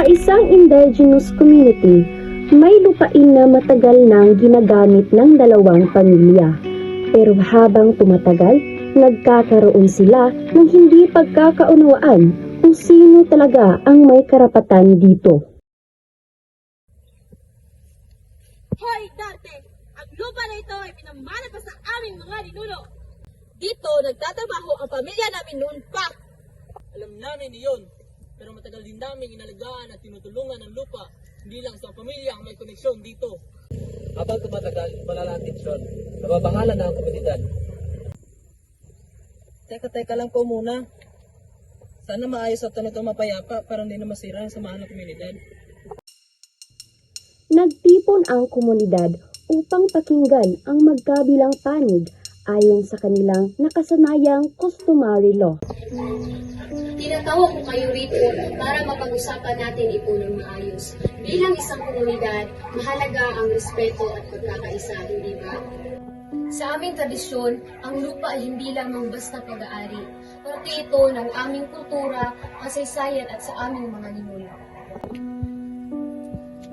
Sa isang indigenous community, may lupain na matagal nang ginagamit ng dalawang pamilya. Pero habang tumatagal, nagkakaroon sila ng hindi pagkakaunawaan kung sino talaga ang may karapatan dito. Hoy, Darte! Ang lupa na ito ay pinamana pa sa aming mga ninuno. Dito, nagtatrabaho ang pamilya namin noon pa. Alam namin iyon, pero matagal din namin inalagaan at tinutulungan ang lupa. Hindi lang sa pamilya ang may koneksyon dito. Habang tumatagal, malala ang tensyon. Nababangalan na ang komunidad. Teka lang po muna. Sana maayos at ito mapayapa para hindi na masira ang samahan ng komunidad. Nagtipon ang komunidad upang pakinggan ang magkabilang panig ayon sa kanilang nakasanayang customary law. Tinatawag ko kayo rito para mapag-usapan natin ito ng maayos. Bilang isang komunidad, mahalaga ang respeto at pagkakaisa, hindi ba? Sa aming tradisyon, ang lupa ay hindi lamang basta pag-aari. Parte ito ng aming kultura, kasaysayan at sa aming mga ninuno.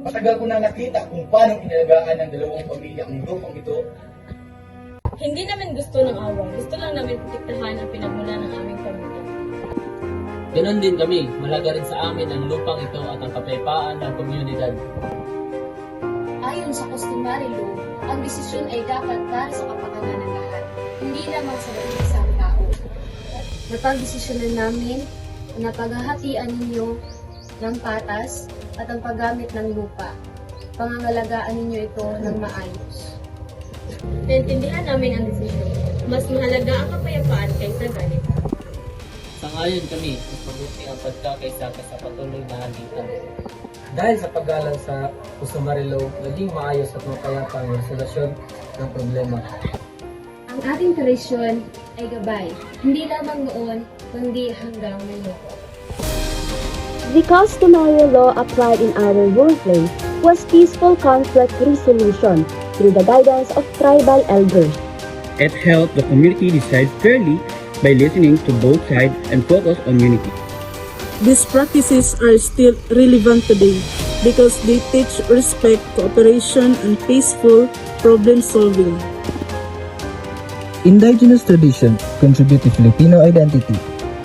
Matagal ko na nakita kung paano inalagaan ng dalawang pamilya ang lupang ito. Hindi namin gusto ng away. Gusto lang namin protektahan ang pinagmula ng aming pamilya. Ganon din kami, malaga rin sa amin ang lupang ito at ang kapayapaan ng komunidad. Ayon sa customary law, ang desisyon ay dapat para sa kapakanan ng lahat, hindi lamang sa isang tao. Napag-desisyonan namin na paghahatian ninyo ng patas at ang paggamit ng lupa. Pangangalagaan ninyo ito ng maayos. Naintindihan namin ang desisyon. Mas mahalaga ang kapayapaan kaysa galit. Sangayon kami, mas mabuti ang pagkakaisa sa patuloy na halitan. Dahil sa paggalang sa customary law, naging maayos at mapayapa ang resolusyon ng problema. Ang ating tradisyon ay gabay, hindi lamang noon, kundi hanggang ngayon. The customary law applied in our workplace was peaceful conflict resolution through the guidance of tribal elders. It helped the community decide fairly by listening to both sides and focus on unity. These practices are still relevant today because they teach respect, cooperation, and peaceful problem solving. Indigenous traditions contribute to Filipino identity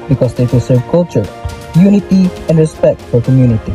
because they preserve culture, unity, and respect for community.